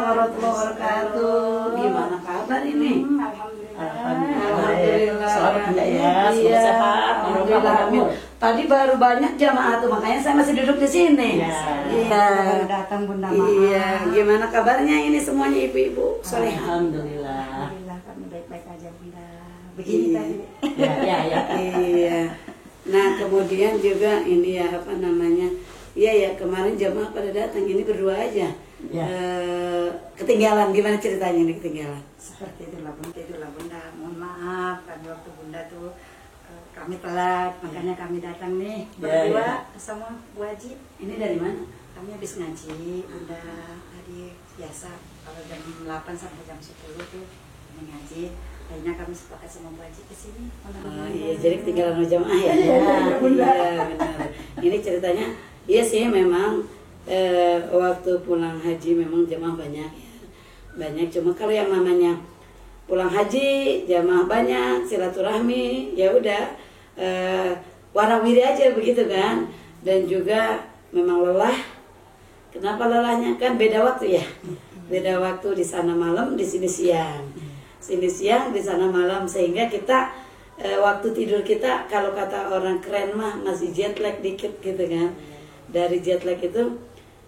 warahmatullahi wabarakatuh. Gimana kabar ini? Alhamdulillah. Selamat ya, Iya, sehat. alhamdulillah. Tadi baru banyak jamaah tuh, makanya saya masih duduk di sini. Iya. Baru datang Bunda Maaf. Iya, gimana kabarnya ini semuanya ibu-ibu? Soleh. Alhamdulillah. Alhamdulillah kami baik-baik aja Bunda. Begini Iya. tadi. Ya. Iya. Nah, kemudian juga ini ya apa namanya? Iya ya, kemarin jamaah pada datang, ini berdua aja. Ya. Ketinggalan, gimana ceritanya ini ketinggalan? Seperti itulah Bunda. Mohon maaf kami waktu Bunda tuh kami telat, makanya kami datang nih berdua sama Bu Haji. Ini dari mana? Kami habis ngaji Bunda tadi biasa kalau jam 8 sampai jam 10 tuh kami ngaji. Akhirnya kami sepakat sama Bu Haji kesini. Oh iya, jadi ketinggalan sama jamaah ya? Iya, Iya, benar. Ini ceritanya, iya sih memang waktu pulang haji memang jamaah banyak ya. Banyak, cuma kalau yang namanya pulang haji, jamaah banyak, silaturahmi, ya udah warawiri aja begitu kan. Dan juga memang lelah. Kenapa lelahnya? Kan beda waktu ya. Beda waktu, di sana malam, di sini siang. Sini siang, di sana malam, sehingga kita waktu tidur kita kalau kata orang keren mah masih jet lag dikit gitu kan. Dari jet lag itu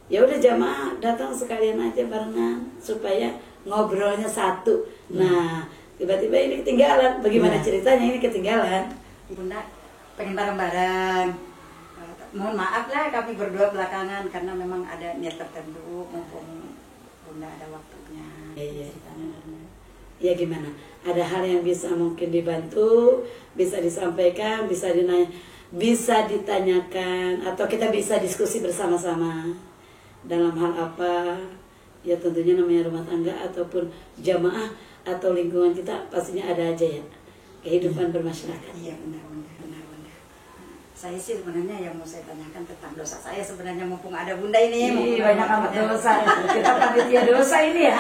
ya udah jamaah datang sekalian aja barengan supaya ngobrolnya satu. Nah, tiba-tiba ini ketinggalan. Bagaimana ceritanya ini ketinggalan? Bunda pengen bareng-bareng. Mohon maaf lah kami berdua belakangan karena memang ada niat tertentu mumpung Bunda ada waktunya. Iya. Ya gimana? Ada hal yang bisa mungkin dibantu, bisa disampaikan, bisa ditanyakan, atau kita bisa diskusi bersama-sama dalam hal apa? Ya tentunya namanya rumah tangga ataupun jamaah atau lingkungan kita pastinya ada aja ya kehidupan bermasyarakat. Iya benar. Saya sih sebenarnya yang mau saya tanyakan tentang dosa saya sebenarnya mumpung ada Bunda ini. Banyak amat dosa. Kita panitia dosa ini ya.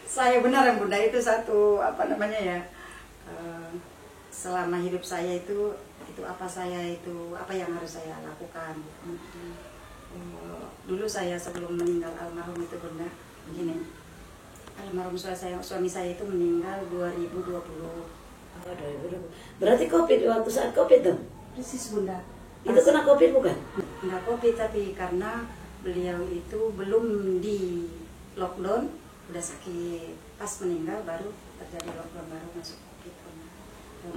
Saya benar yang Bunda itu satu selama hidup saya itu apa yang harus saya lakukan. Dulu saya sebelum meninggal almarhum itu Bunda begini. Almarhum suami saya itu meninggal 2020. Oh, 2020. Berarti COVID, waktu saat COVID tuh? Persis Bunda. Itu kena COVID bukan? Enggak COVID tapi karena beliau itu belum di lockdown, udah sakit. Pas meninggal baru terjadi lockdown, baru masuk COVID.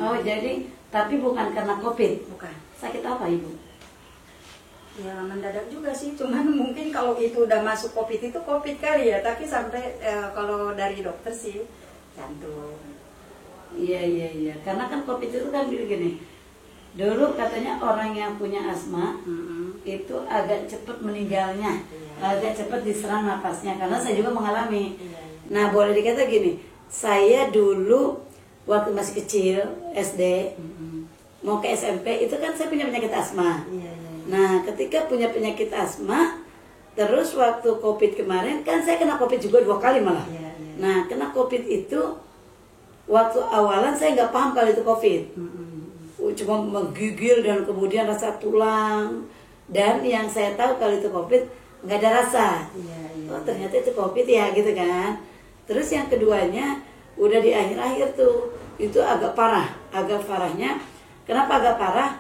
Oh jadi, tapi bukan karena COVID? Bukan. Sakit apa Ibu? Ya mendadak juga sih, cuman mungkin kalau itu udah masuk COVID itu COVID kali ya. Tapi sampai kalau dari dokter sih jantung. Iya. Karena kan COVID itu kan gini. Dulu katanya orang yang punya asma itu agak cepat meninggalnya, agak cepat diserang napasnya. Karena saya juga mengalami. Nah boleh dikata gini, saya dulu waktu masih kecil SD mau ke SMP itu kan saya punya penyakit asma. Nah ketika punya penyakit asma, terus waktu COVID kemarin kan saya kena COVID juga 2 kali malah. Nah kena COVID itu waktu awalan saya nggak paham kalau itu COVID, cuma menggigil dan kemudian rasa tulang, dan yang saya tahu kalau itu COVID nggak ada rasa. Oh ternyata itu COVID ya gitu kan. Terus yang keduanya udah di akhir-akhir tuh itu agak parah, agak parahnya. Kenapa agak parah?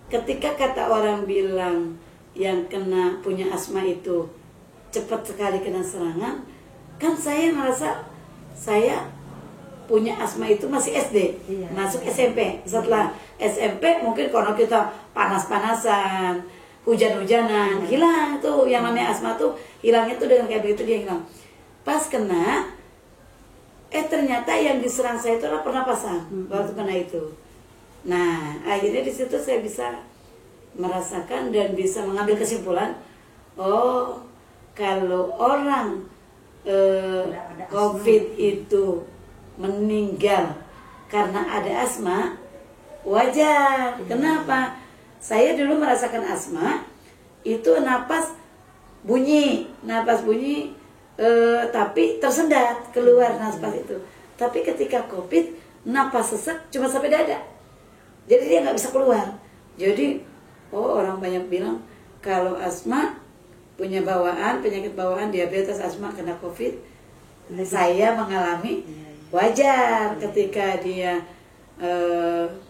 Ketika kata orang bilang yang kena punya asma itu cepat sekali kena serangan, kan saya merasa saya punya asma itu masih SD, masuk SMP. Setelah SMP mungkin karena kita panas-panasan, hujan-hujanan, hilang tuh yang namanya asma tuh hilangnya tuh dengan kayak begitu dia hilang. Pas kena, ternyata yang diserang saya itu adalah pernapasan waktu kena itu. Nah akhirnya di situ saya bisa merasakan dan bisa mengambil kesimpulan, oh kalau orang COVID itu meninggal karena ada asma, wajar. Kenapa? Saya dulu merasakan asma itu napas bunyi, tapi tersendat keluar napas itu. Tapi ketika COVID napas sesak cuma sampai dada, jadi dia nggak bisa keluar. Jadi orang banyak bilang kalau asma punya bawaan, penyakit bawaan, diabetes, asma, kena COVID, saya mengalami, wajar ketika dia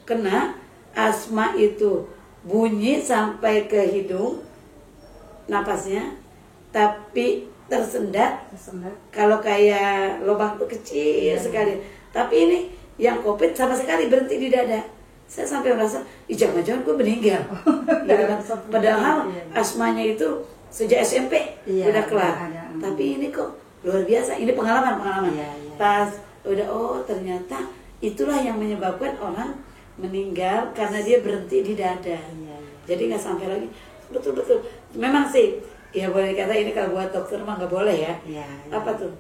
kena asma itu bunyi sampai ke hidung napasnya, tapi tersendat. Kalau kayak lubang tuh kecil sekali. Tapi ini yang COVID sama sekali berhenti di dada. Saya sampai merasa, jangan-jangan gue meninggal. Gitu kan. Padahal asmanya itu sejak SMP udah kelar. Tapi ini kok luar biasa. Ini pengalaman. Pas udah, oh ternyata itulah yang menyebabkan orang meninggal karena dia berhenti di dada. Jadi nggak sampai lagi. Betul. Memang sih, ya boleh kata ini kalau buat dokter mah nggak boleh ya. Apa tuh?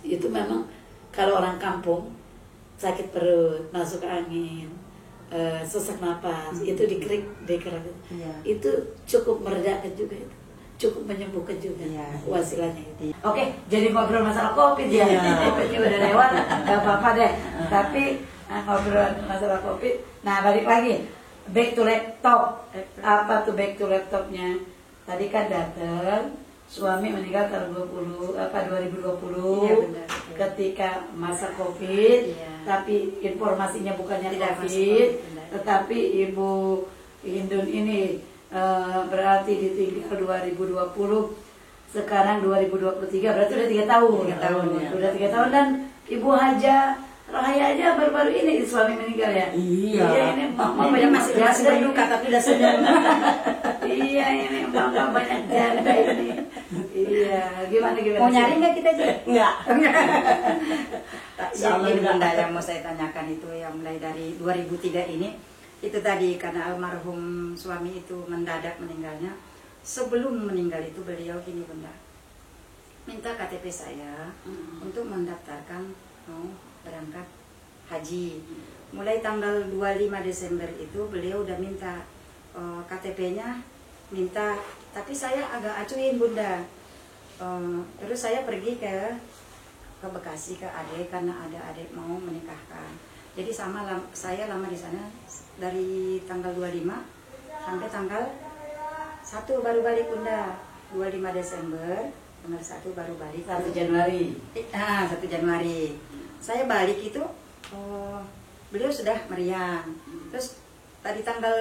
Itu memang kalau orang kampung sakit perut, masuk angin, sesak napas, itu dikerik. Itu cukup meredakan juga itu. Cukup menyembuhkan juga wasilanya itu. Oke, jadi ngobrol masalah COVID ya. Ini udah lewat, nggak apa-apa deh. Tapi ngobrol masalah COVID. Nah, balik lagi. Back to laptop. Apa tuh back to laptopnya? Tadi kan datang, suami meninggal tahun 2020 benar. ketika masa COVID, tapi informasinya bukannya Tidak COVID, masuk, tetapi Ibu Hindun ini berarti ditinggal 2020, sekarang 2023, berarti udah 3 tahun. 3 tahun, ya. Udah 3 tahun, dan Ibu Haja Rahaya aja baru-baru ini suami meninggal ya. Iya. Ini mama Ini banyak masih berduka tapi udah senyum. Iya, ini mama banyak janda ini. Iya, gimana? Mau nyari nggak kita juga? Enggak. Ini Bunda yang mau saya tanyakan itu yang mulai dari 2003 ini, itu tadi karena almarhum suami itu mendadak meninggalnya. Sebelum meninggal itu beliau gini Bunda, minta KTP saya untuk mendaftarkan mau berangkat haji. Mulai tanggal 25 Desember itu beliau udah minta KTP-nya, minta, tapi saya agak acuhin Bunda. Terus saya pergi ke Bekasi ke adik karena ada adik mau menikahkan. Jadi saya lama di sana dari tanggal 25 sampai tanggal 1 baru balik Bunda. 25 Desember, tanggal 1 baru balik. 1 Januari. 1 Januari. Saya balik itu beliau sudah meriang. Terus tadi tanggal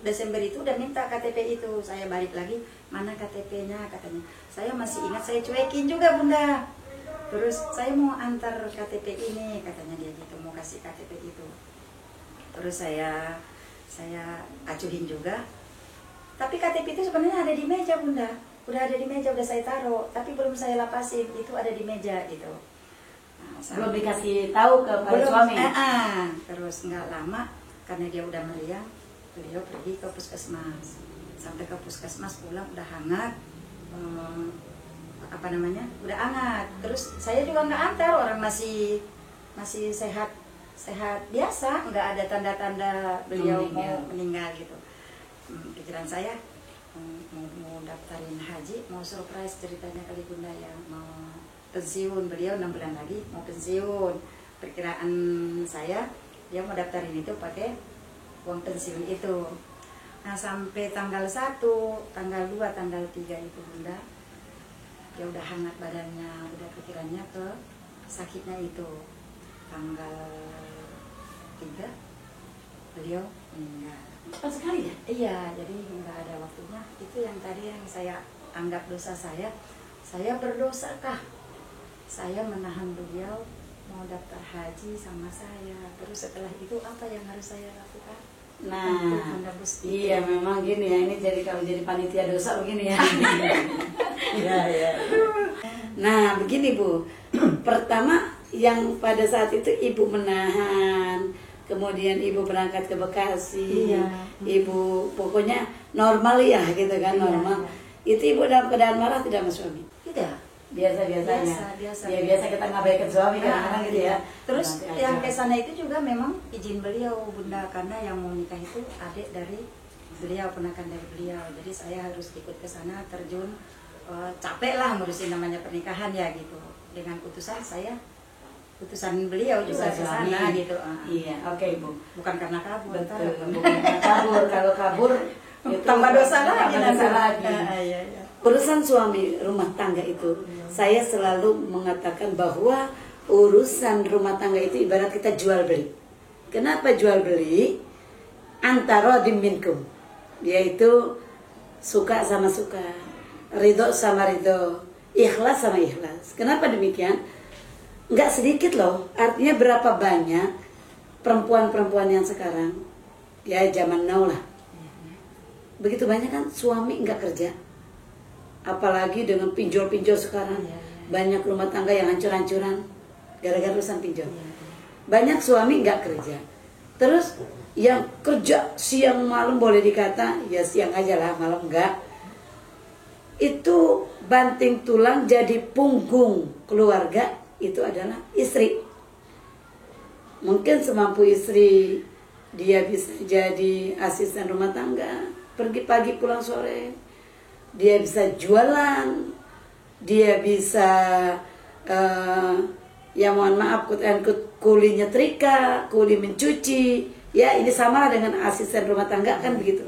Desember itu udah minta KTP itu. Saya balik lagi, mana KTP-nya katanya. Saya masih ingat, saya cuekin juga Bunda. Terus saya mau antar KTP ini katanya dia gitu, mau kasih KTP itu. Terus saya acuhin juga. Tapi KTP itu sebenarnya ada di meja Bunda. Udah ada di meja, udah saya taruh, tapi belum saya lapasin, itu ada di meja gitu. Belum dikasih tahu kepada suami. Terus nggak lama karena dia udah meriang, beliau pergi ke puskesmas. Sampai ke puskesmas pulang udah hangat, udah hangat. Terus saya juga nggak antar, orang masih sehat biasa, nggak ada tanda-tanda beliau mau meninggal gitu. Pikiran saya mau daftarin haji, mau surprise ceritanya kali Bunda ya, mau pensiun, beliau 6 bulan lagi mau pensiun. Perkiraan saya dia mau daftarin itu pakai uang pensiun itu. Nah sampai tanggal 1, tanggal 2, tanggal 3 itu Bunda, dia udah hangat badannya, udah pikirannya ke sakitnya itu. Tanggal 3 beliau meninggal. Cepat sekali ya? Iya, jadi nggak ada waktunya. Itu yang tadi yang saya anggap dosa saya berdosakah? Saya menahan beliau mau daftar haji sama saya. Terus setelah itu apa yang harus saya lakukan? Nah, iya memang gini ya, ini jadi kalau jadi panitia dosa begini ya. Iya. Nah, begini Bu. Pertama yang pada saat itu Ibu menahan, kemudian Ibu berangkat ke Bekasi. Ibu pokoknya normal ya gitu kan, normal. Itu Ibu dalam keadaan marah tidak sama suami? Tidak. Biasa-biasanya. Biasa. Ya biasa kita ngabaikan suami kadang-kadang gitu ya. Terus yang ke sana itu juga memang izin beliau Bunda, karena yang mau nikah itu adik dari beliau, ponakan dari beliau. Jadi saya harus ikut ke sana, terjun, capek lah ngurusin namanya pernikahan ya gitu. Dengan utusan beliau juga ke sana gitu. Iya, oke Bu. Bukan karena kabur. Betul, bukan karena kabur. Kalau kabur itu tambah dosa lagi. Tambah dosa lagi. Iya. urusan suami rumah tangga itu, saya selalu mengatakan bahwa urusan rumah tangga itu ibarat kita jual beli. Kenapa jual beli? Antara diminkum, yaitu suka sama suka, ridho sama ridho, ikhlas sama ikhlas. Kenapa demikian? Nggak sedikit loh, artinya berapa banyak perempuan-perempuan yang sekarang, ya zaman now lah, begitu banyak kan suami nggak kerja. Apalagi dengan pinjol-pinjol sekarang, banyak rumah tangga yang hancur-hancuran gara-gara urusan pinjol. Banyak suami nggak kerja, terus yang kerja siang malam boleh dikata ya siang aja lah, malam enggak. Itu banting tulang jadi punggung keluarga itu adalah istri. Mungkin semampu istri dia bisa jadi asisten rumah tangga, pergi pagi pulang sore. Dia bisa jualan, dia bisa ya mohon maaf kuli nyetrika, kuli mencuci. Ya ini sama dengan asisten rumah tangga kan begitu.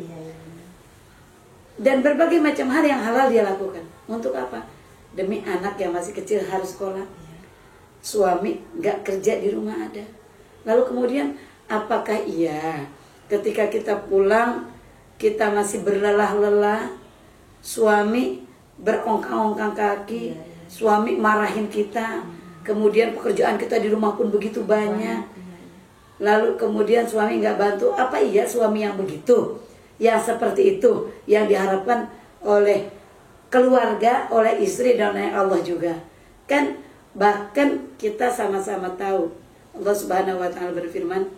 Dan berbagai macam hal yang halal dia lakukan. Untuk apa? Demi anak yang masih kecil harus sekolah. Suami nggak kerja di rumah ada. Lalu kemudian apakah iya ketika kita pulang kita masih berlelah-lelah, suami berongkang-ongkang kaki, suami marahin kita, kemudian pekerjaan kita di rumah pun begitu banyak, lalu kemudian suami nggak bantu? Apa iya suami yang begitu, yang seperti itu yang diharapkan oleh keluarga, oleh istri dan oleh Allah juga? Kan bahkan kita sama-sama tahu Allah Subhanahu wa taala berfirman,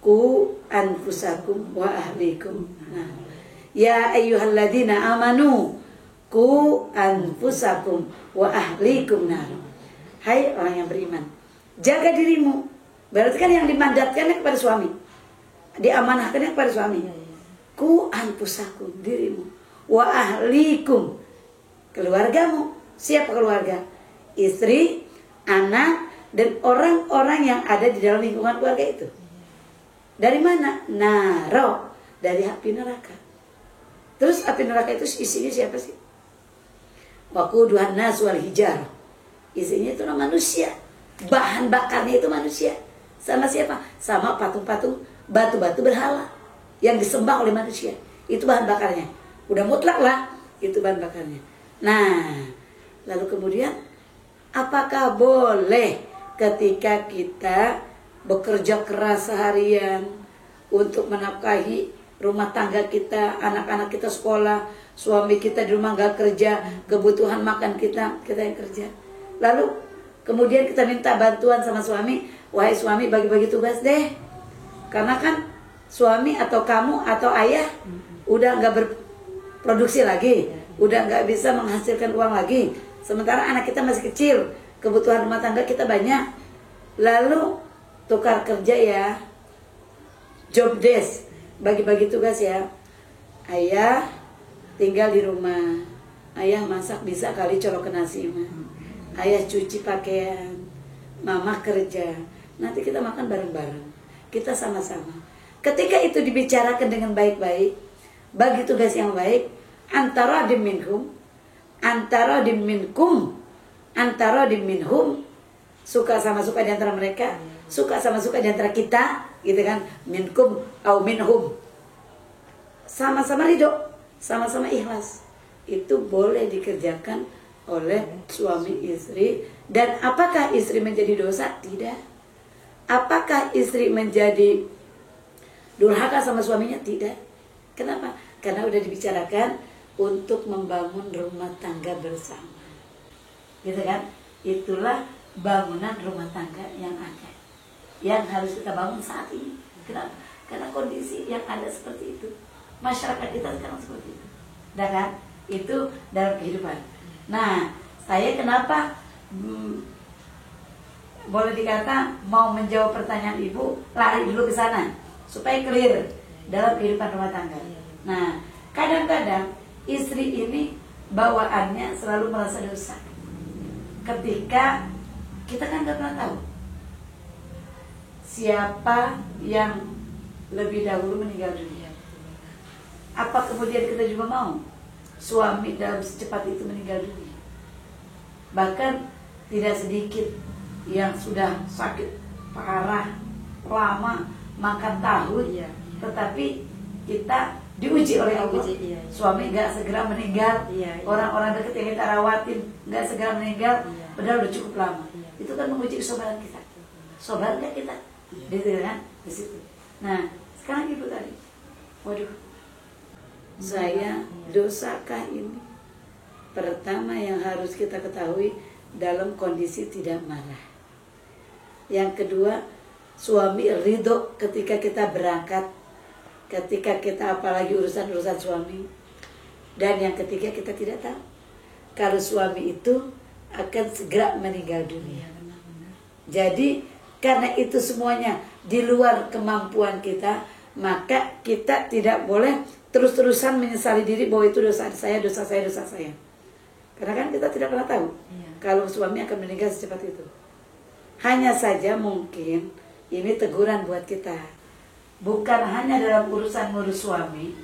"Ku anfusakum wa ahlikum." Nah, ya ayyuhalladzina amanu ku anfusakum wa ahlikum nar. Hai orang yang beriman, jaga dirimu. Berarti kan yang dimandatkannya kepada suami, diamanahkannya kepada suami. Ku anfusakum, dirimu, wa ahlikum, keluargamu. Siapa keluarga? Istri, anak, dan orang-orang yang ada di dalam lingkungan keluarga itu. Dari mana? Naro, dari api neraka. Terus api neraka itu isinya siapa sih? Waquduhan nas wal hijar. Isinya itu manusia. Bahan bakarnya itu manusia. Sama siapa? Sama patung-patung, batu-batu berhala yang disembah oleh manusia. Itu bahan bakarnya. Udah mutlak lah, itu bahan bakarnya. Nah, lalu kemudian apakah boleh ketika kita bekerja keras seharian untuk menafkahi rumah tangga kita, anak-anak kita sekolah, suami kita di rumah nggak kerja, kebutuhan makan kita yang kerja. Lalu kemudian kita minta bantuan sama suami, wahai suami bagi-bagi tugas deh. Karena kan suami atau kamu atau ayah udah nggak berproduksi lagi, udah nggak bisa menghasilkan uang lagi. Sementara anak kita masih kecil, kebutuhan rumah tangga kita banyak. Lalu tukar kerja ya, job desk, bagi-bagi tugas ya. Ayah tinggal di rumah, ayah masak bisa kali colokan nasi mah, ayah cuci pakaian, mama kerja. Nanti kita makan bareng-bareng, kita sama-sama. Ketika itu dibicarakan dengan baik-baik, bagi tugas yang baik, antara diminhum, antara diminkum, antara diminhum, suka sama suka di antara mereka, suka sama suka di antara kita, gitu kan, minkum au minhum, sama-sama ridho, sama-sama ikhlas. Itu boleh dikerjakan oleh suami istri. Dan apakah istri menjadi dosa? Tidak. Apakah istri menjadi durhaka sama suaminya? Tidak. Kenapa? Karena udah dibicarakan untuk membangun rumah tangga bersama, gitu kan? Itulah bangunan rumah tangga yang ada, yang harus kita bangun saat ini. Kenapa? Karena kondisi yang ada seperti itu, masyarakat kita sekarang seperti itu, dan kan? Itu dalam kehidupan. Nah, saya kenapa boleh dikata mau menjawab pertanyaan ibu, lari dulu ke sana supaya clear dalam kehidupan rumah tangga. Nah, kadang-kadang istri ini bawaannya selalu merasa dosa ketika kita kan nggak pernah tahu siapa yang lebih dahulu meninggal dunia. Apa kemudian kita juga mau suami dalam secepat itu meninggal dunia. Bahkan tidak sedikit yang sudah sakit parah, lama, makan tahun, Iya. tetapi kita diuji oleh Allah. Iya. Suami nggak segera meninggal, Iya. orang-orang dekat yang kita rawatin nggak segera meninggal, Iya. padahal udah cukup lama. Iya. Itu kan menguji kesabaran kita. Sabar nggak kita? Gitu kan? Di situ. Nah, sekarang ibu tadi, waduh, saya dosakah ini? Pertama yang harus kita ketahui, dalam kondisi tidak marah. Yang kedua, suami ridho ketika kita berangkat, ketika kita apalagi urusan-urusan suami. Dan yang ketiga, kita tidak tahu kalau suami itu akan segera meninggal dunia. Jadi karena itu semuanya di luar kemampuan kita, maka kita tidak boleh terus-terusan menyesali diri bahwa itu dosa saya, dosa saya, dosa saya. Karena kan kita tidak pernah tahu kalau suami akan meninggal secepat itu. Hanya saja mungkin ini teguran buat kita. Bukan hanya dalam urusan ngurus suami,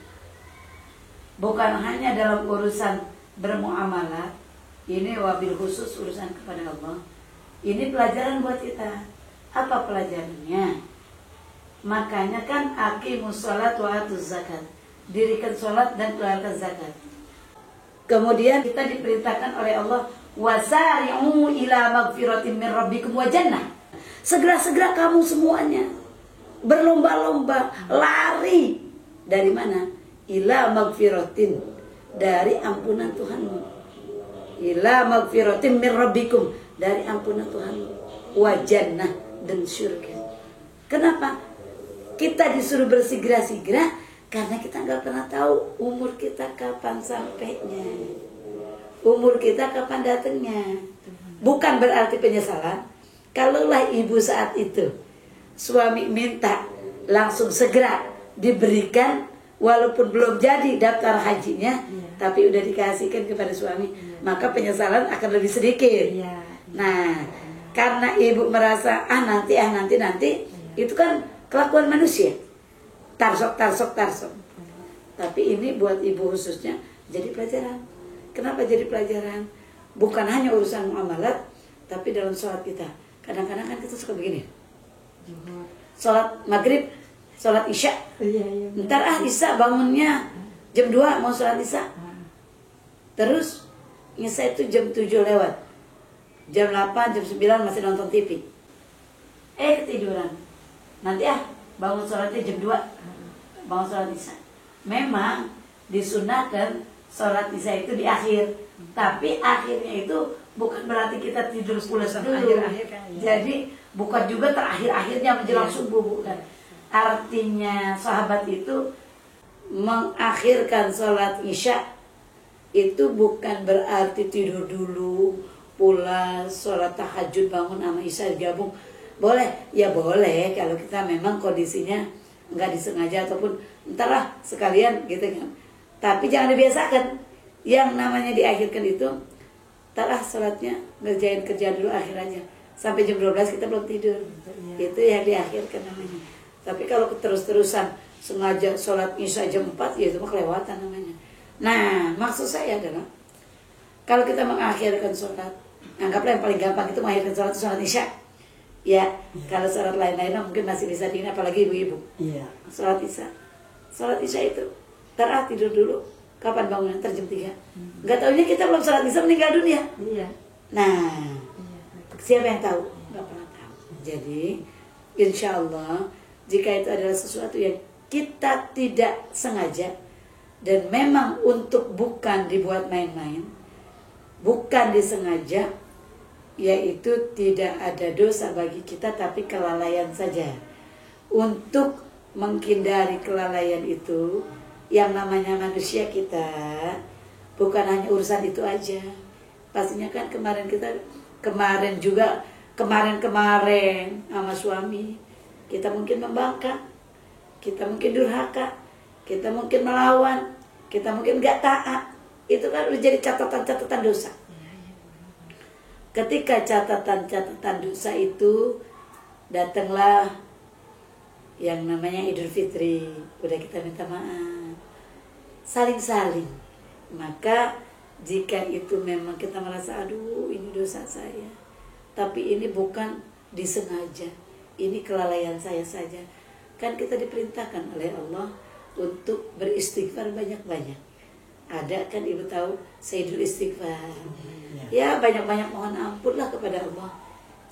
bukan hanya dalam urusan bermuamalah, ini wabil khusus urusan kepada Allah. Ini pelajaran buat kita. Apa pelajarannya? Makanya kan aqimus shalat wa atuz zakat. Dirikan sholat dan keluarkan zakat. Kemudian kita diperintahkan oleh Allah, wasari'u ila magfiratin min rabbikum wa jannah. Segera-segera kamu semuanya berlomba-lomba lari dari mana? Ila magfiratin, dari ampunan Tuhanmu. Ila magfiratin min rabbikum, dari ampunan Tuhanmu. Wa jannah, dan surga. Kenapa? Kita disuruh bersegera-segera karena kita nggak pernah tahu umur kita kapan sampainya, umur kita kapan datangnya. Bukan berarti penyesalan. Kalaulah ibu saat itu suami minta langsung segera diberikan, walaupun belum jadi daftar hajinya, tapi udah dikasihkan kepada suami, maka penyesalan akan lebih sedikit. Nah, karena ibu merasa nanti, itu kan kelakuan manusia. Tarsok. Tapi ini buat ibu khususnya jadi pelajaran. Kenapa jadi pelajaran? Bukan hanya urusan muamalat, tapi dalam sholat kita. Kadang-kadang kan kita suka begini. Sholat maghrib, sholat isya. Ntar isya bangunnya jam 2 mau sholat isya. Terus isya itu jam 7 lewat. Jam 8, jam 9 masih nonton TV. Ketiduran. Nanti bangun sholatnya jam 2, bangun sholat isya. Memang disunahkan sholat isya itu di akhir, tapi akhirnya itu bukan berarti kita tidur pulas dulu. Jadi bukan juga terakhir-akhirnya menjelang subuh, bukan. Artinya sahabat itu mengakhirkan sholat isya itu bukan berarti tidur dulu, pulas, sholat tahajud, bangun sama isya digabung. Boleh, ya boleh kalau kita memang kondisinya nggak disengaja ataupun entarlah sekalian gitu kan. Tapi jangan dibiasakan. Yang namanya diakhirkan itu, entarlah sholatnya ngerjain kerjaan dulu akhir aja. Sampai jam 12 kita belum tidur. Itu yang diakhirkan namanya. Tapi kalau terus-terusan sengaja sholat isya jam 4, ya itu mah kelewatan namanya. Nah, maksud saya adalah kalau kita mengakhirkan sholat, anggaplah yang paling gampang itu mengakhirkan sholat isya. Ya, kalau sholat lain-lain mungkin masih bisa diingat, apalagi ibu-ibu. Sholat isya itu tidur dulu. Kapan bangunnya? Ntar jam 3. Nggak taunya kita belum sholat isya meninggal dunia. Nah, siapa yang tahu? Nggak pernah tahu. Jadi, insya Allah jika itu adalah sesuatu yang kita tidak sengaja dan memang bukan dibuat main-main, bukan disengaja, yaitu tidak ada dosa bagi kita, tapi kelalaian saja. Untuk menghindari kelalaian itu, yang namanya manusia kita bukan hanya urusan itu aja. Pastinya kan kemarin sama suami kita mungkin membangkang, kita mungkin durhaka, kita mungkin melawan, kita mungkin gak taat. Itu kan udah jadi catatan-catatan dosa. Ketika catatan-catatan dosa itu, datanglah yang namanya Idul Fitri. Udah kita minta maaf, saling-saling. Maka jika itu memang kita merasa aduh ini dosa saya, tapi ini bukan disengaja, ini kelalaian saya saja, kan kita diperintahkan oleh Allah untuk beristighfar banyak-banyak. Ada kan ibu tahu Sayyidul Istighfar, ya banyak-banyak mohon ampunlah kepada Allah.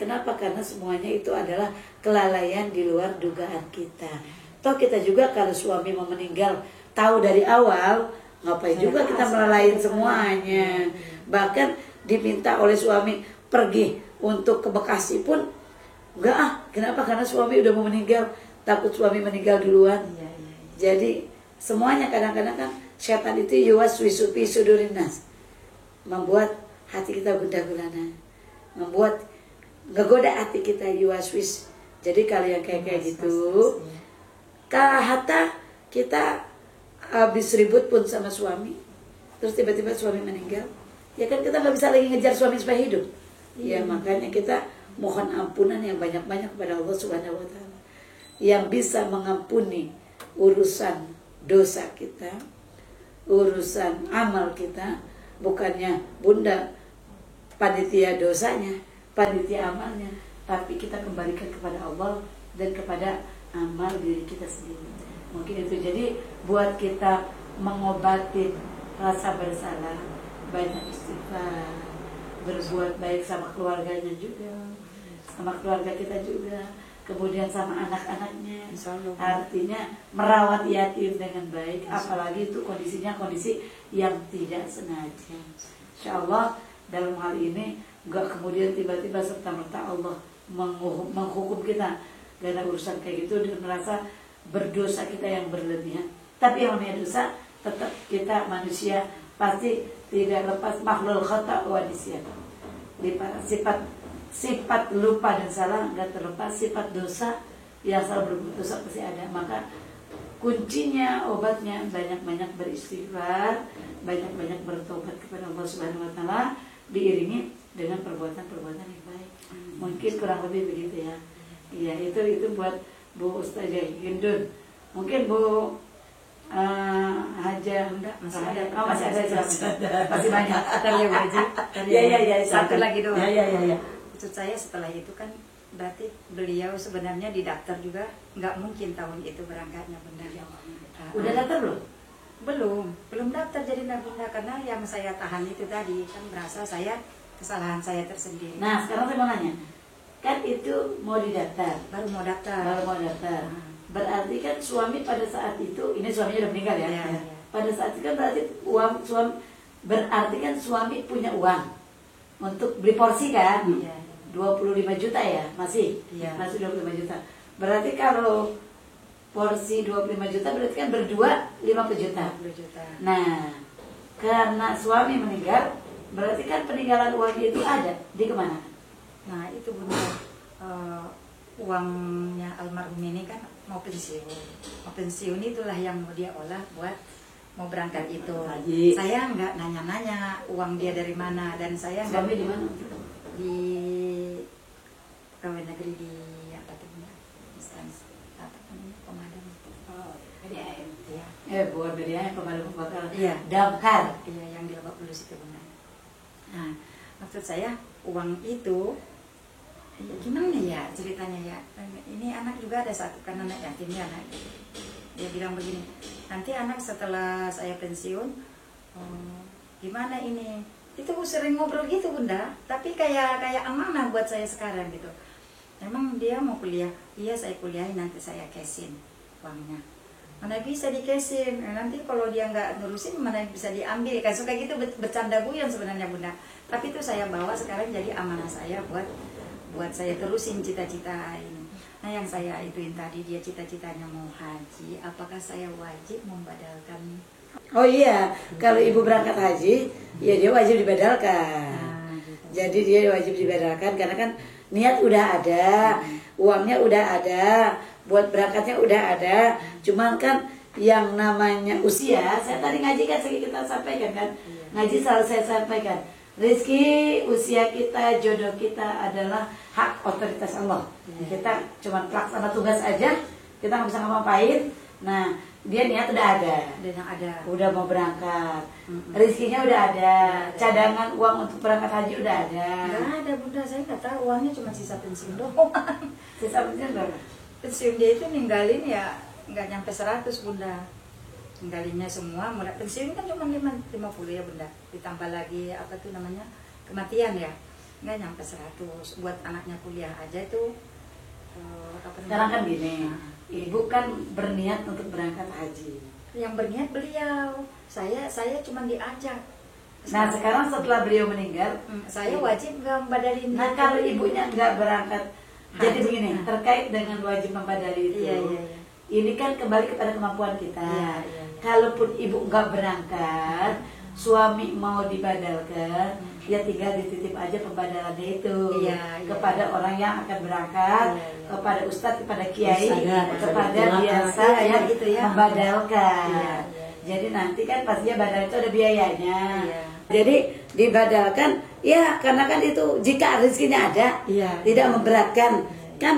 Kenapa? Karena semuanya itu adalah kelalaian di luar dugaan kita. Toh kita juga kalau suami mau meninggal tahu dari awal, ngapain juga kita melalain semuanya. Bahkan diminta oleh suami pergi untuk ke Bekasi pun enggak kenapa? Karena suami udah mau meninggal, takut suami meninggal duluan. Jadi semuanya kadang-kadang kan setan itu yuwaswisu fi sudurin nas, membuat hati kita gundah gulana, membuat ngegoda hati kita yuwaswis. Jadi kalau yang kayak gitu, hatta kita habis ribut pun sama suami, terus tiba-tiba suami meninggal, ya kan kita nggak bisa lagi ngejar suami supaya hidup. Ya makanya kita mohon ampunan yang banyak-banyak kepada Allah Subhanahu Wa Taala, yang bisa mengampuni urusan dosa kita, urusan amal kita. Bukannya bunda panitia dosanya, panitia amalnya, tapi kita kembalikan kepada Allah dan kepada amal diri kita sendiri. Mungkin itu. Jadi buat kita mengobati rasa bersalah, banyak istighfar, berbuat baik sama keluarganya juga, sama keluarga kita juga, kemudian sama anak-anaknya. Artinya merawat yatim dengan baik, apalagi itu kondisinya kondisi yang tidak sengaja. Insya Allah dalam hal ini enggak kemudian tiba-tiba serta-merta Allah menghukum kita karena urusan kayak gitu, dan merasa berdosa kita yang berlebihan. Tapi yang namanya dosa, tetap kita manusia pasti tidak lepas makhlul khata wa nisyan. Sifat lupa dan salah nggak terlepas, sifat dosa yang selalu berbuat dosa pasti ada. Maka kuncinya, obatnya banyak-banyak beristighfar, banyak-banyak bertobat kepada Allah Subhanahu Wa Taala, diiringi dengan perbuatan-perbuatan yang baik. Mungkin kurang lebih begitu ya. Iya, itu buat Bu Ustazah Hindun. Mungkin Bu Haja enggak masih ada. Oh, masih ada. Masih banyak. Ntar ya Bu Haji. Iya. Satu lagi doang. Iya. Maksud saya setelah itu kan berarti beliau sebenarnya didaftar juga, nggak mungkin tahun itu berangkatnya Bunda. Udah daftar belum? Belum daftar jadi Bunda, karena yang saya tahan itu tadi kan merasa kesalahan saya tersendiri. Nah sekarang saya mau nanya, kan itu mau didaftar, baru mau daftar. Berarti kan suami pada saat itu, ini suaminya udah meninggal ya? Ya. Pada saat itu kan berarti kan suami punya uang untuk beli porsi kan? Iya. 25 juta ya? Masih 25 juta. Berarti kalau porsi 25 juta berarti kan berdua 50 juta. Nah, karena suami meninggal, berarti kan peninggalan uangnya itu ada di kemana? Nah itu Bunda, uangnya almarhum ini kan mau pensiun itulah yang mau dia olah buat mau berangkat itu. Haji. Saya nggak nanya-nanya uang dia dari mana, dan saya nggak. Suami di mana? Di pegawai negeri di apa tuh instansi apa namanya, pemadam. PDAM. Iya. Bukan PDAM, pemadam kebakaran. Iya. Damkar. Iya, yang di Lebak Bulus itu Bunda. Nah maksud saya uang itu gimana ya ceritanya ya, ini anak juga ada satu kan anak yatim ya, anak dia bilang begini, nanti anak setelah saya pensiun gimana ini, itu sering ngobrol gitu Bunda, tapi kayak amanah buat saya sekarang gitu. Emang dia mau kuliah, iya saya kuliahin, nanti saya cashin uangnya, mana bisa di cashin, nanti kalau dia nggak nurusin mana bisa diambil, kan suka gitu bercanda guyon sebenarnya Bunda. Tapi itu saya bawa sekarang jadi amanah saya buat saya terusin cita-cita ini. Nah yang saya ituin tadi, dia cita-citanya mau haji, apakah saya wajib membadalkan? Oh iya, kalau ibu berangkat haji, ya dia wajib dibadalkan. Gitu. Jadi dia wajib dibadalkan karena kan niat udah ada, uangnya udah ada, buat berangkatnya udah ada. Cuman kan yang namanya usia, saya tadi ngaji kan kita sampaikan kan, ngaji selalu saya sampaikan. Rezeki, usia kita, jodoh kita adalah hak otoritas Allah. Kita cuma pelaksana tugas aja, kita nggak bisa ngapa-ngapain. Nah, dia niat udah ada, Dan yang ada. udah mau berangkat, rezekinya udah ada, cadangan uang untuk berangkat haji udah ada. Nggak ada bunda, saya nggak tahu, uangnya cuma sisa pensiun doang. Sisa pensiun berapa? Pensiun dia itu ninggalin ya nggak nyampe 100 bunda. Ninggalinnya semua, mulai pensiun kan cuma 50 ya bunda. Ditambah lagi apa tuh namanya kematian ya, nggak nyampe 100. Buat anaknya kuliah aja itu. Sekarang kan gini, ibu kan berniat untuk berangkat haji. Yang berniat beliau, saya cuma diajak. Nah sekarang setelah beliau meninggal, Saya wajib nggak membadalin. nah kalau ibunya nggak berangkat, jadi Haji. begini, terkait dengan wajib membadali itu, Iya, iya, iya. ini kan kembali kepada kemampuan kita. Iya, iya, iya. Kalaupun ibu nggak berangkat, suami mau dibadalkan, ya tinggal dititip aja pembadalannya itu Iya, iya. kepada orang yang akan berangkat, Iya, iya. kepada ustadz, kepada kiai, Ustadz, kepada iya, biasa iya, yang gitu ya. membadalkan. Iya, iya. Jadi nanti kan pastinya badal itu ada biayanya. Iya. Jadi dibadalkan, ya karena kan itu jika rezekinya ada, Iya. tidak memberatkan, kan.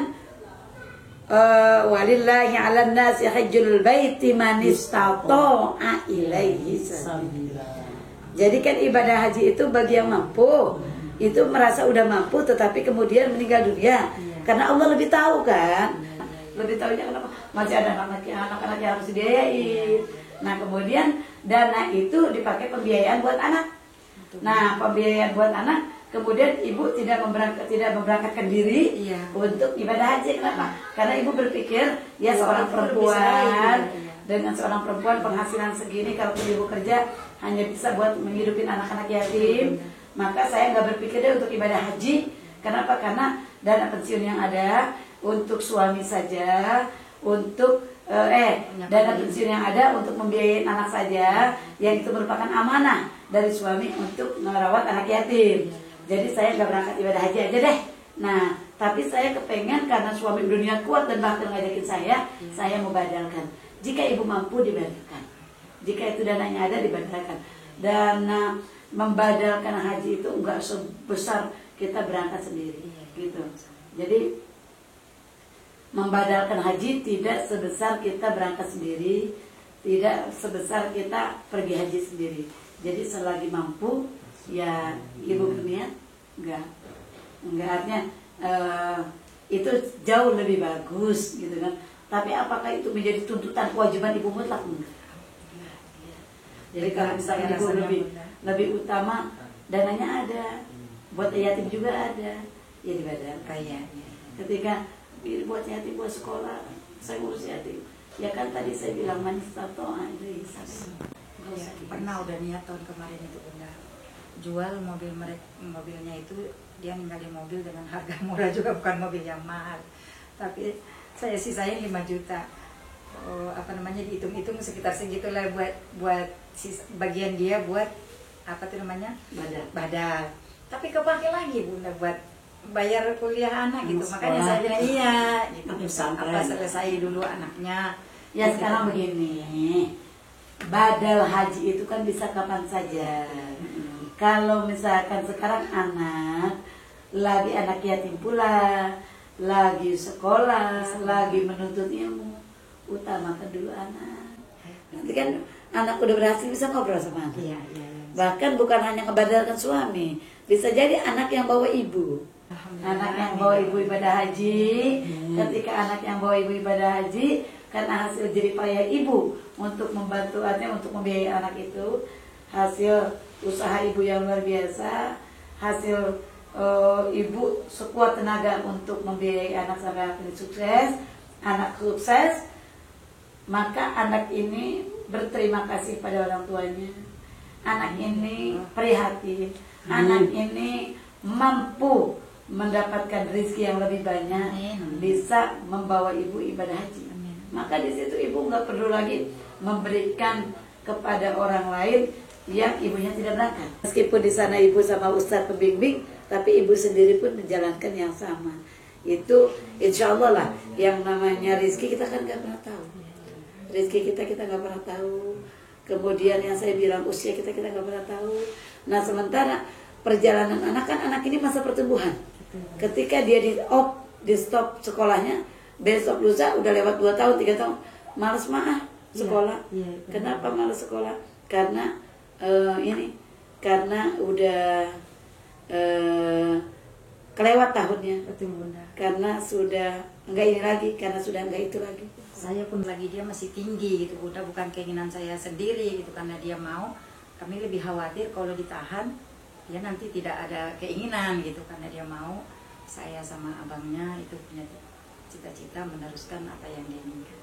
Walillahi 'alan nasi hajjul baiti man istata'a ilaihi sabila. Jadi kan ibadah haji itu bagi yang mampu, itu merasa udah mampu tetapi kemudian meninggal dunia. Karena Allah lebih tahu kan. Lebih tahunya kenapa masih ada anak-anak yang harus dibiayain. Nah, kemudian dana itu dipakai pembiayaan buat anak. Nah, pembiayaan buat anak, kemudian ibu tidak memberangkatkan diri Iya. untuk ibadah haji. Kenapa? Karena ibu berpikir ya seorang itu perempuan lebih iya. dengan seorang perempuan penghasilan segini, kalau ibu kerja hanya bisa buat menghidupin anak-anak yatim, maka saya nggak berpikir deh untuk ibadah haji. Kenapa? Karena dana pensiun yang ada untuk suami saja, untuk dana pensiun yang ada untuk membiayai anak saja, yang itu merupakan amanah dari suami untuk merawat anak yatim. Jadi saya nggak berangkat ibadah haji aja deh. Nah, tapi saya kepengen karena suami udah niat kuat dan bahkan ngajakin saya mau badalkan. Jika ibu mampu dibadalkan, jika itu dananya ada dibadalkan. Dana membadalkan haji itu enggak sebesar kita berangkat sendiri, gitu. Jadi membadalkan haji tidak sebesar kita berangkat sendiri, tidak sebesar kita pergi haji sendiri. Jadi selagi mampu, ya ibu berniat, enggak artinya itu jauh lebih bagus, gitu kan. Tapi apakah itu menjadi tuntutan kewajiban ibu mutlak? Enggak. Jadi kalau misalnya ibu lebih utama, dananya ada, buat yatim juga ada, ya dibadalkan. Kayaknya. Ketika buat yatim, buat sekolah, saya ngurus yatim. Ya kan tadi saya bilang manis tato itu Ya, pernah udah niat tahun kemarin itu bunda jual mobilnya itu, dia ninggalin mobil dengan harga murah juga, bukan mobil yang mahal, tapi saya sisain 5 juta. Dihitung-hitung sekitar segitulah buat bagian dia buat apa tuh namanya badal. Tapi kepake lagi bunda buat bayar kuliah anak gitu. Makanya saya bilang iya gitu. Apa selesai dulu anaknya. Ya sekarang begini, badal haji itu kan bisa kapan saja. Kalau misalkan sekarang anak lagi anak yatim pula, lagi sekolah, lagi menuntut ilmu, utamakan dulu anak. Nanti kan anak udah berhasil bisa ngobrol sama anak. Iya. Bahkan bukan hanya ngebadalkan suami, bisa jadi anak yang bawa ibu. Anak yang bawa ibu ibadah haji, ketika anak yang bawa ibu ibadah haji, karena hasil jerih payah ibu untuk membantu artinya untuk membiayai anak itu, hasil usaha ibu yang luar biasa, hasil ibu sekuat tenaga untuk membiayai anak sampai akhirnya sukses, maka anak ini berterima kasih pada orang tuanya. Anak ini prihatin, anak ini mampu mendapatkan rezeki yang lebih banyak, bisa membawa ibu ibadah haji. Maka di situ ibu nggak perlu lagi memberikan kepada orang lain yang ibunya tidak berangkat. Meskipun di sana ibu sama ustadz pembimbing, tapi ibu sendiri pun menjalankan yang sama. Itu insya Allah lah, yang namanya rezeki kita kan nggak pernah tahu. Rezeki kita nggak pernah tahu. Kemudian yang saya bilang usia kita nggak pernah tahu. Nah sementara perjalanan anak kan, anak ini masa pertumbuhan. Ketika dia di stop sekolahnya, besok lusa udah lewat 2 tahun 3 tahun, males maaf, sekolah. Iya, Kenapa malas sekolah? Karena karena udah kelewat tahunnya. Betul Bunda. Karena sudah enggak ini lagi, karena sudah enggak itu lagi. Saya pun lagi dia masih tinggi gitu Bunda, bukan keinginan saya sendiri gitu, karena dia mau. Kami lebih khawatir kalau ditahan dia nanti tidak ada keinginan gitu, karena dia mau. Saya sama abangnya itu punya cita-cita meneruskan apa yang dia inginkan.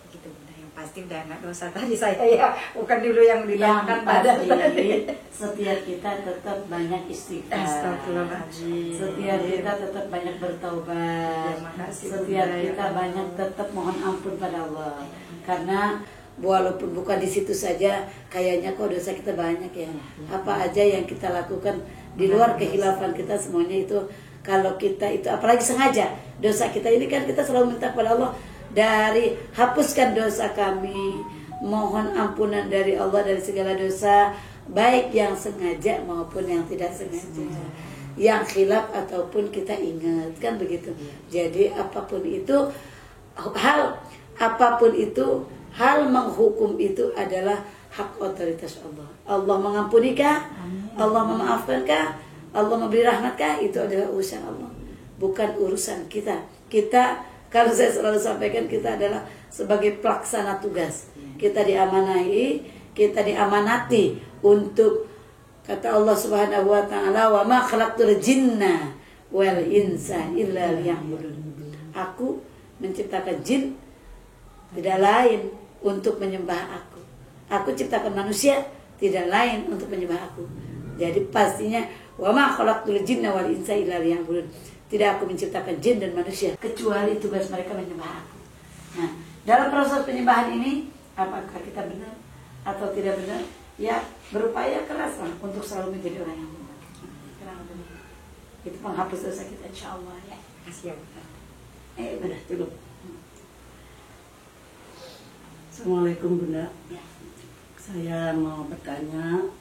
Gitu Bunda, yang pasti udah nggak dosa tadi saya ya, bukan dulu yang dinamakan pada tadi. Setiap kita tetap banyak istighfar. Astagfirullahaladzim. Setiap kita tetap banyak bertaubat. Terima kasih, Setiap Bunda, ya kita Allah. banyak tetap mohon ampun pada Allah. Karena walaupun bukan di situ saja, kayaknya kok dosa kita banyak ya. Apa aja yang kita lakukan di luar kehilafan kita, semuanya itu kalau kita itu apalagi sengaja dosa kita ini kan kita selalu minta kepada Allah dari hapuskan dosa kami, mohon ampunan dari Allah dari segala dosa, baik yang sengaja maupun yang tidak sengaja, yang khilaf ataupun kita ingat, kan begitu. Jadi apapun itu hal menghukum itu adalah hak otoritas Allah. Allah mengampunikah? Allah memaafkankah? Allah memberi rahmatkah? Itu adalah urusan Allah, bukan urusan kita. Kita, kalau saya selalu sampaikan, kita adalah sebagai pelaksana tugas. Kita diamanahi, kita diamanati untuk, kata Allah Subhanahu wa taala, "Wa ma khalaqtul jinna wal insa illa liya'budun." Aku menciptakan jin tidak lain untuk menyembah aku. Aku ciptakan manusia tidak lain untuk menyembah aku. Jadi pastinya wa ma khalaqtul jinna wal insa illa liya'budun. Tidak aku menciptakan jin dan manusia kecuali tugas mereka menyembah aku. Nah, dalam proses penyembahan ini apakah kita benar atau tidak benar? Ya, berupaya keraslah untuk selalu menjadi orang yang benar. Itu penghapus dosa kita insyaallah ya. Kasih ya Bunda. Benar dulu. Assalamualaikum Bunda. Ya. Saya mau bertanya,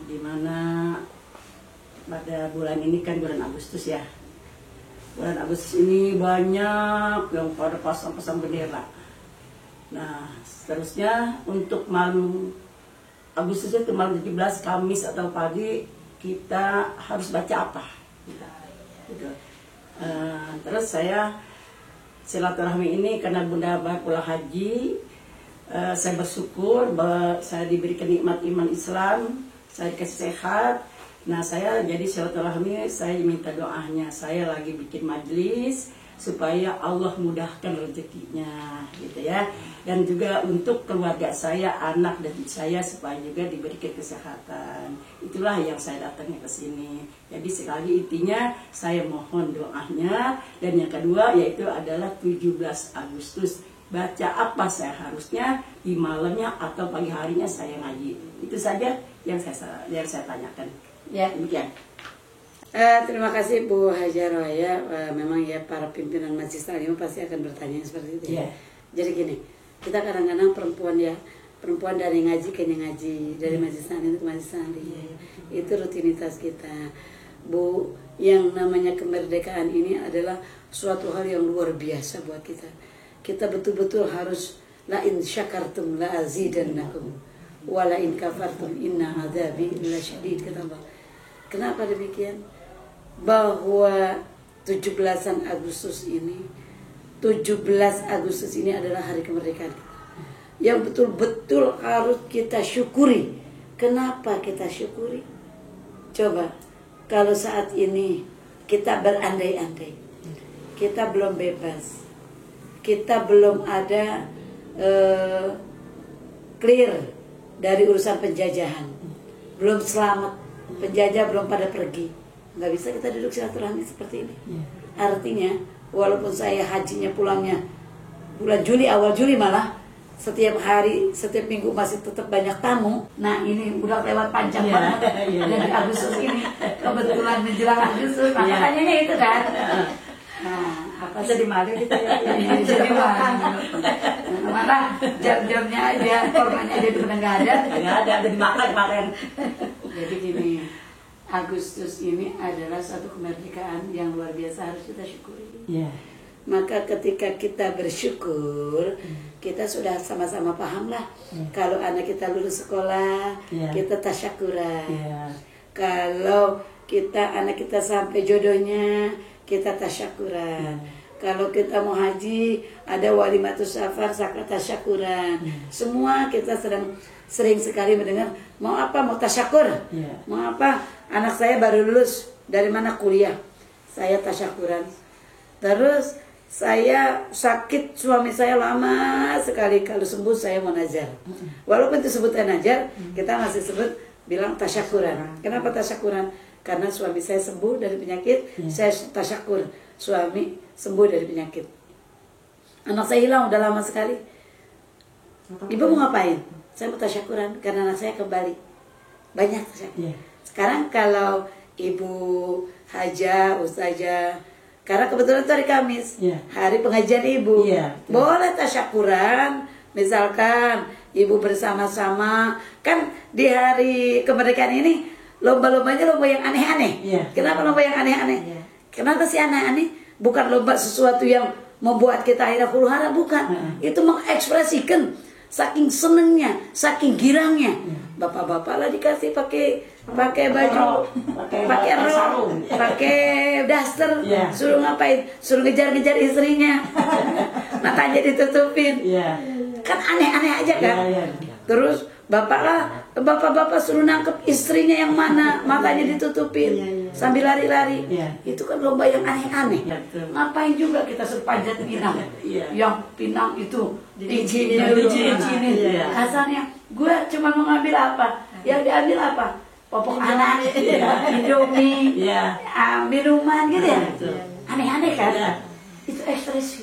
di mana pada bulan ini kan bulan Agustus ya. Bulan Agustus ini banyak yang pada pasang-pasang bendera. Nah, seterusnya untuk malam Agustus itu malam 17 Kamis atau pagi kita harus baca apa? Gitu. Terus saya silaturahmi ini karena Bunda baru pulang haji, saya bersyukur bahwa saya diberikan nikmat iman Islam, saya dikasih sehat. Nah, saya jadi silaturahmi, saya minta doanya. Saya lagi bikin majelis supaya Allah mudahkan rezekinya, gitu ya. Dan juga untuk keluarga saya, anak dan saya supaya juga diberikan kesehatan. Itulah yang saya datangnya ke sini. Jadi sekali intinya saya mohon doanya. Dan yang kedua yaitu adalah 17 Agustus. Baca apa saya harusnya di malamnya atau pagi harinya saya ngaji. Itu saja yang saya tanyakan. Ya. Demikian. Terima kasih Bu Hajarah ya. Memang ya para pimpinan Majelis Taklim pasti akan bertanya seperti itu. Yeah. Jadi gini, kita kadang-kadang perempuan dari ngaji ke ngaji, dari Majelis Taklim ke Majelis Taklim. Itu rutinitas kita. Bu, yang namanya kemerdekaan ini adalah suatu hal yang luar biasa buat kita. Kita betul-betul harus la in syakartum la azidannakum wa la in kafartum inna adzabi lasyadid, kata Allah. Kenapa demikian? Bahwa 17 Agustus ini adalah hari kemerdekaan kita, yang betul-betul harus kita syukuri. Kenapa kita syukuri? Coba, kalau saat ini kita berandai-andai, kita belum bebas, kita belum ada clear dari urusan penjajahan, belum selamat, penjajah belum pada pergi, nggak bisa kita duduk silaturahmi seperti ini. Artinya walaupun saya hajinya pulangnya bulan Juli, awal Juli, malah setiap hari, setiap minggu masih tetap banyak tamu. Nah, ini udah lewat panjang banget. Dan di Agustus ini kebetulan menjelang Agustus, makanya itu kan. Nah, apa Jadi malu gitu ya. jadi malu. Malah jam-jamnya aja, korbannya aja udah nggak ada. Nggak ada dimakan kemarin. Jadi gini, Agustus ini adalah satu kemerdekaan yang luar biasa, harus kita syukuri. Yeah. Maka ketika kita bersyukur, kita sudah sama-sama paham lah. Kalau anak kita lulus sekolah, kita tasyakuran. Kalau anak kita sampai jodohnya, kita tasyakuran. Kalau kita mau haji, ada walimatus safar, zakat tasyakuran. Semua kita sering sekali mendengar, mau apa? Mau tasyakur. Mau apa? Anak saya baru lulus, dari mana kuliah? Saya tasyakuran. Terus saya sakit, suami saya lama sekali, kalau sembuh saya mau najar. Walaupun itu sebutkan najar, kita masih sebut bilang tasyakuran. Kenapa tasyakuran? Karena suami saya sembuh dari penyakit, saya tasyakur, suami sembuh dari penyakit. Anak saya hilang udah lama sekali. Ibu mau ngapain? Saya mau tasyakuran karena anak saya kembali. Banyak tasyakur. Sekarang kalau ibu haja, ustazah, karena kebetulan itu hari Kamis, hari pengajian ibu, boleh tasyakuran. Misalkan ibu bersama-sama, kan di hari kemerdekaan ini lomba-lombanya lomba yang aneh-aneh. Kenapa lomba yang aneh-aneh? Kenapa sih aneh-aneh? Bukan lomba sesuatu yang membuat kita akhirnya huru hara, bukan. Itu mengekspresikan saking senengnya, saking girangnya. Bapak-bapak lah dikasih pakai baju, pakai rok, pakai daster, suruh ngapain? Suruh ngejar-ngejar istrinya, matanya ditutupin. Kan aneh-aneh aja kan. Terus bapak-bapak suruh nangkep istrinya yang mana, matanya ditutupin sambil lari-lari. Itu kan lomba yang aneh-aneh. Ngapain juga kita suruh panjat pinang? Yang pinang itu izinin. Asalnya gue cuma mau ngambil apa? Yang diambil apa? Popok anak, Indomie, minuman gitu ya. Aneh-aneh kan? Itu ekspresi.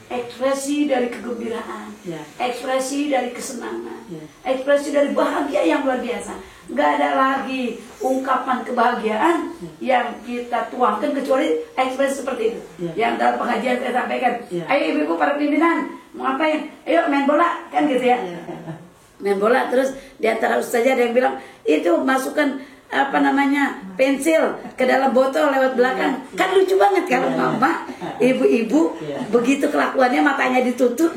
Ekspresi dari kegembiraan, ekspresi dari kesenangan, ekspresi dari bahagia yang luar biasa. Nggak ada lagi ungkapan kebahagiaan yang kita tuangkan kecuali ekspresi seperti itu. Yang dalam pengajian saya sampaikan, ayo ibu-ibu para pimpinan, mau ngapain? Ayo main bola, kan gitu ya. Main bola, terus diantara ustazah ada yang bilang, itu masukkan pensil ke dalam botol lewat belakang. Kan lucu banget kalau mama, ibu-ibu begitu kelakuannya, matanya ditutup.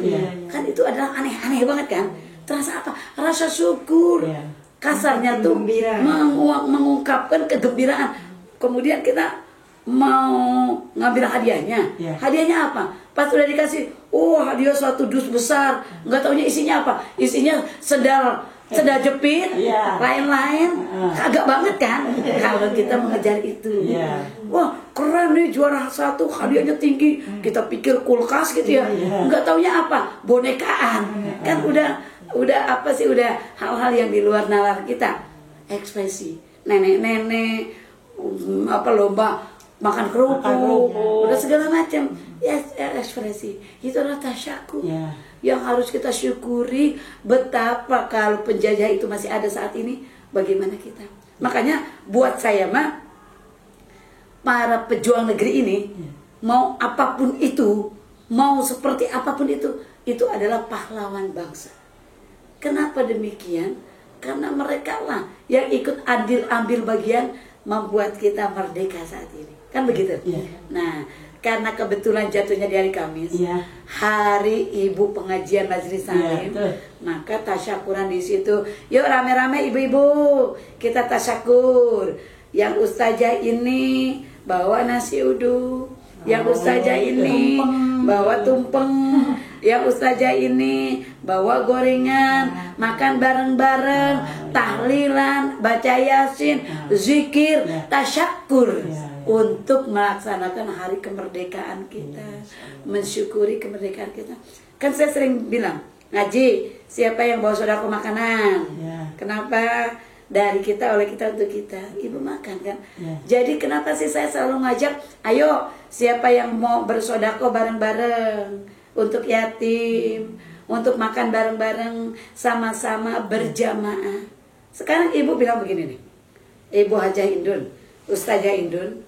Kan itu adalah aneh-aneh banget kan. Terasa apa? Rasa syukur. Kasarnya tuh mengungkapkan kegembiraan. Kemudian kita mau ngambil hadiahnya. Hadiahnya apa? Pas udah dikasih, hadiah suatu dus besar, nggak taunya isinya apa? Isinya sendal jepit, lain-lain, agak banget kan kalau kita mengejar itu. Wah keren nih, juara 1, hadiahnya tinggi, kita pikir kulkas gitu ya, nggak taunya apa? Bonekaan. Kan udah apa sih, udah hal-hal yang di luar nalar kita. Ekspresi nenek-nenek, lomba makan kerupuk, udah segala macam. Ekspresi itu adalah tasyakur. Yang harus kita syukuri. Betapa kalau penjajah itu masih ada saat ini, bagaimana kita. Makanya buat saya mah, para pejuang negeri ini, mau apapun itu, mau seperti apapun itu adalah pahlawan bangsa. Kenapa demikian? Karena mereka lah yang ikut ambil bagian membuat kita merdeka saat ini. Kan begitu? Nah, karena kebetulan jatuhnya di hari Kamis, hari ibu pengajian Majelis Salim, maka tasyakuran di situ. Yuk rame-rame ibu-ibu, kita tasyakur. Yang ustazah ini bawa nasi uduk, yang ustazah ini bawa tumpeng, yang ustazah ini bawa gorengan, makan bareng-bareng, tahlilan, baca yasin, zikir, tasyakur. Untuk melaksanakan hari kemerdekaan kita, mensyukuri kemerdekaan kita. Kan saya sering bilang, ngaji, siapa yang bawa sodako makanan? Kenapa? Dari kita, oleh kita, untuk kita. Ibu makan kan? Jadi kenapa sih saya selalu ngajak, ayo siapa yang mau bersodako bareng-bareng untuk yatim, untuk makan bareng-bareng, sama-sama berjamaah. Sekarang ibu bilang begini nih, Ibu Hajah Indun, Ustazah Indun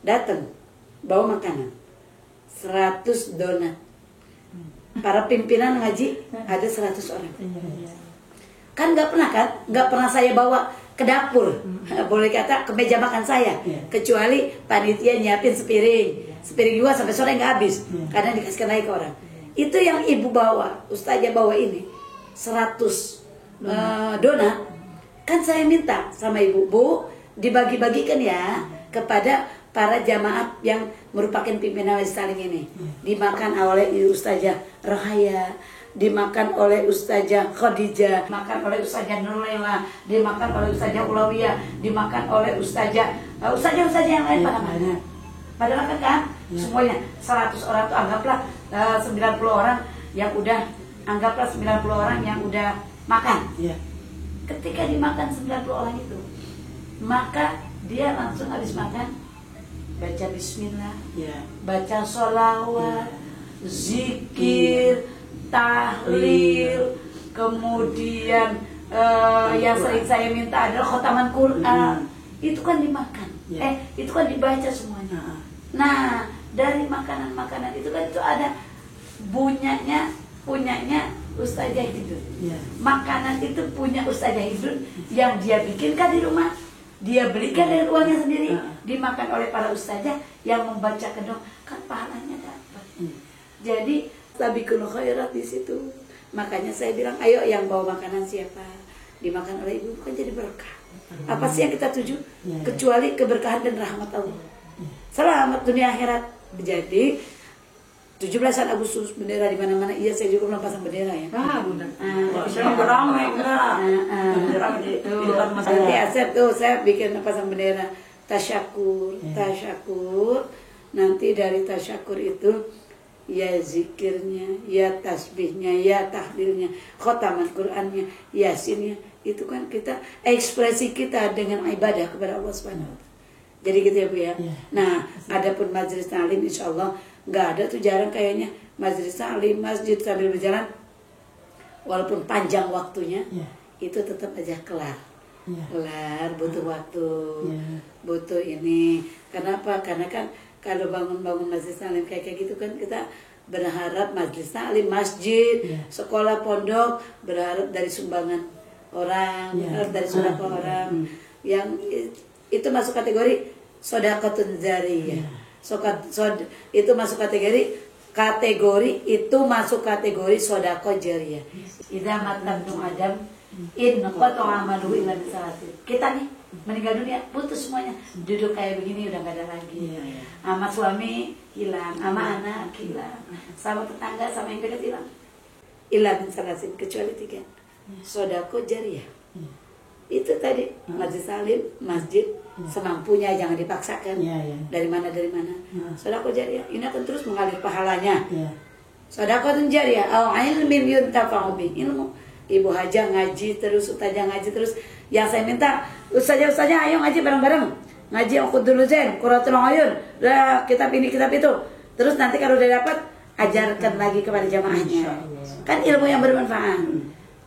datang bawa makanan 100 donat. Para pimpinan ngaji ada 100 orang. Kan nggak pernah saya bawa ke dapur, boleh kata ke meja makan saya, kecuali panitia nyiapin sepiring, sepiring 2 sampai sore nggak habis karena dikasihkan lagi ke orang. Itu yang ibu bawa, ustazah bawa ini 100 donat. Kan saya minta sama ibu, Bu, dibagi-bagikan ya kepada para jamaah yang merupakan pimpinan Majelis Taklim ini. Dimakan oleh Ustazah Rahaya, dimakan oleh Ustazah Khadijah, dimakan oleh Ustazah Nurlela, dimakan oleh Ustazah Ulawiyah, dimakan oleh Ustazah yang lain pada mana? Padahal kan semuanya 100 orang itu anggaplah 90 orang yang udah anggaplah 90 orang yang udah makan. Ketika dimakan 90 orang itu, maka dia langsung habis makan baca bismillah, baca sholawat, zikir, tahlil, kemudian yang sering saya minta adalah khotaman Quran. Itu kan dimakan, itu kan dibaca semuanya. Nah, dari makanan-makanan itu kan itu ada punyanya Ustazah Hidun. Makanan itu punya Ustazah Hidun yang dia bikinkan di rumah, dia belikan dari uangnya sendiri, dimakan oleh para ustazah yang membaca kedong, kan pahalanya dapat. Jadi sabiqul khairat di situ. Makanya saya bilang, ayo yang bawa makanan siapa? Dimakan oleh ibu kan jadi berkah. Apa sih yang kita tuju? Kecuali keberkahan dan rahmat Allah. Selamat dunia akhirat. Jadi 17 Agustus bendera di mana-mana. Iya, saya juga belum pasang bendera ya. Nanti Asep tuh saya bikin pasang bendera tasyakur. Nanti dari tasyakur itu ya zikirnya, ya tasbihnya, ya tahlilnya, khotaman Qur'annya, yasinnya. Itu kan kita ekspresi kita dengan ibadah kepada Allah Subhanahu wa taala. Jadi gitu ya Bu ya. Nah, adapun majelis taklim insyaallah nggak ada tuh, jarang kayaknya majelis taklim masjid sambil berjalan walaupun panjang waktunya itu tetap aja kelar. Kelar butuh waktu, butuh ini. Kenapa? Karena kan kalau bangun-bangun majelis taklim kayak gitu kan kita berharap majelis taklim, masjid, sekolah, pondok berharap dari sumbangan orang, berharap dari sedekah orang. Yang itu masuk kategori sodaqatun jariyah. Itu masuk kategori sodaqah jariyah. Idza matabnu adam in qata'a amaluhu illa bisalatin. Kita nih meninggal dunia putus semuanya, duduk kayak begini udah gak ada lagi. Sama suami hilang, sama anak hilang, sama tetangga, sama yang dekat hilang. Illa bisalatin, kecuali 3. Sodaqah jariyah. Itu tadi majelis taklim, masjid semampunya, jangan dipaksakan. Dari mana sedekah jariyah ini akan terus mengalir pahalanya. Sedekah jariyah au ilmin yuntafa'u bih, ilmu. Ibu Haja ngaji terus, ustazah ngaji terus. Yang saya minta ustazah ayo ngaji bareng-bareng, ngaji Uqudul Zain, Qurratul Ayun, kitab ini kitab itu. Terus nanti kalau udah dapat ajarkan lagi kepada jamaahnya. Kan ilmu yang bermanfaat.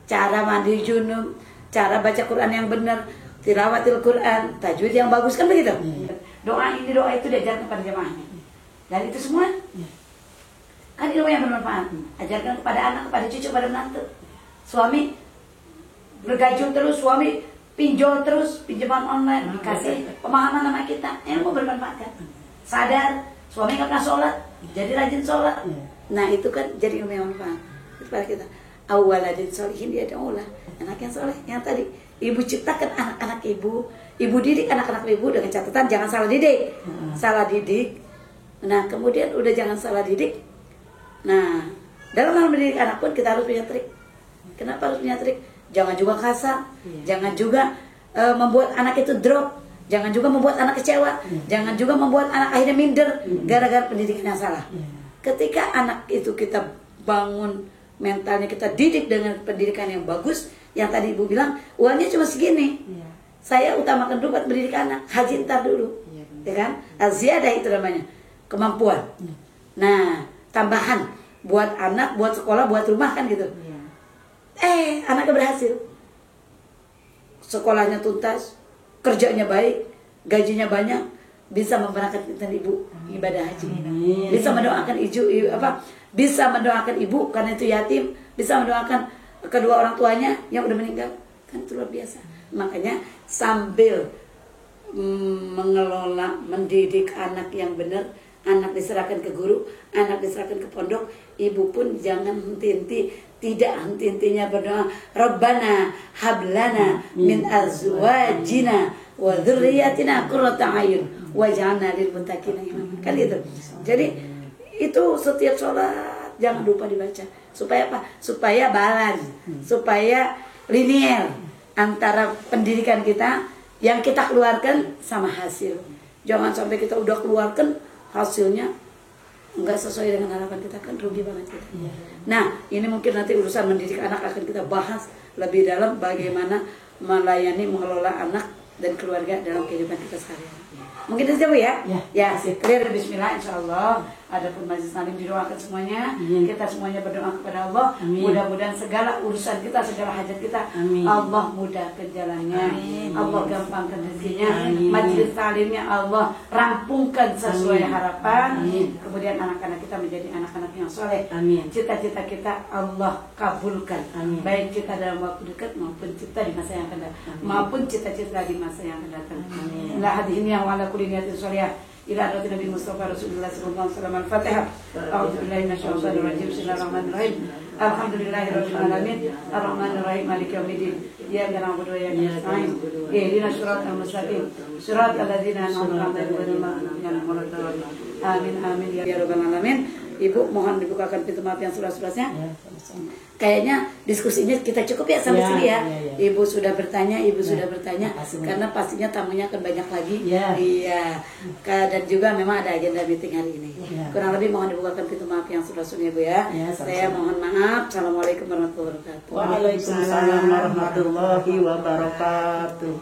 Cara mandi junub, cara baca Quran yang benar, tilawatil Quran, tajwid yang bagus, kan begitu. Doa itu diajarkan kepada jamaahnya. Dan itu semua kan ilmu yang bermanfaat. Ajarkan kepada anak, kepada cucu, kepada menantu. Suami bergajul terus, suami pinjol terus, pinjaman online, dikasih pemahaman sama kita, ilmu bermanfaat kan. Sadar, suami nggak pernah sholat, jadi rajin sholat. Nah itu kan jadi ilmu yang bermanfaat. Itu pada kita. Awaladin sholihin dia daulah, anak yang soleh. Yang tadi ibu ciptakan anak-anak ibu didik anak-anak ibu dengan catatan jangan salah didik. Salah didik. Nah kemudian udah jangan salah didik. Nah dalam hal mendidik anak pun kita harus punya trik. Kenapa harus punya trik? Jangan juga kasar, jangan juga membuat anak itu drop, jangan juga membuat anak kecewa, jangan juga membuat anak akhirnya minder gara-gara pendidikan yang salah. Ketika anak itu kita bangun mentalnya, kita didik dengan pendidikan yang bagus, yang tadi ibu bilang uangnya cuma segini, saya utamakan dulu buat mendidik anak, haji ntar dulu, ya kan? Al-ziyadah itu namanya kemampuan. Nah tambahan buat anak, buat sekolah, buat rumah kan gitu. Anaknya berhasil, sekolahnya tuntas, kerjanya baik, gajinya banyak, bisa memberangkatkan ibu ibadah haji, bisa mendoakan bisa mendoakan ibu karena itu yatim, bisa mendoakan kedua orang tuanya yang udah meninggal, kan itu luar biasa. Makanya sambil mengelola, mendidik anak yang benar, anak diserahkan ke guru, anak diserahkan ke pondok. Ibu pun jangan henti-henti, tidak henti-hentinya berdoa, Rabbana hablana min azwajina wa dzurriyyatina qurrata a'yun waj'alna lil muttaqina imama. Kan itu. Jadi itu setiap sholat jangan lupa dibaca. Supaya apa? Supaya balance, supaya linier antara pendidikan kita yang kita keluarkan sama hasil. Jangan sampai kita udah keluarkan hasilnya nggak sesuai dengan harapan kita, kan rugi banget kita. Nah, ini mungkin nanti urusan mendidik anak akan kita bahas lebih dalam, bagaimana melayani, mengelola anak dan keluarga dalam kehidupan kita sehari-hari. Mungkin itu Bu ya? Ya, clear. Bismillah, insyaallah. Adapun majelis taklim didoakan semuanya. Kita semuanya berdoa kepada Allah. Mudah-mudahan segala urusan kita, segala hajat kita, Allah mudahkan jalannya. Allah gampangkan rezekinya. Majelis taklimnya Allah rampungkan sesuai harapan. Kemudian anak-anak kita menjadi anak-anak yang soleh. Cita-cita kita Allah kabulkan. Baik kita dalam waktu dekat maupun cita di masa yang akan datang, maupun cita-cita di masa yang akan datang. Inilah hadirin yang wala kulli niyatin sholihah ila hadratin Nabi Mustafa Rasulullah sallallahu alaihi wasallam. Al-Fatihah. A'udzubillahi minasyaitonir rajim. Bismillahirrahmanirrahim. Alhamdulillahirabbil alamin. Arrahmanirrahim. Maliki yaumiddin. Iyyaka na'budu wa iyyaka nasta'in. Ihdinas siratal mustaqim. Siratal ladzina an'amta 'alaihim ghairil maghdubi 'alaihim waladdallin. Amin amin ya rabbal alamin. Ibu mohon dibukakan pintu maaf yang surah-surahnya. Kayaknya diskusinya kita cukup ya sampai sini ya. Ibu sudah bertanya, sudah bertanya, karena pastinya tamunya akan banyak lagi. Iya. Dan juga memang ada agenda meeting hari ini. Kurang lebih mohon dibukakan pintu maaf yang surah-surahnya Bu ya. Saya mohon maaf. Assalamualaikum warahmatullahi wabarakatuh. Waalaikumsalam warahmatullahi wabarakatuh.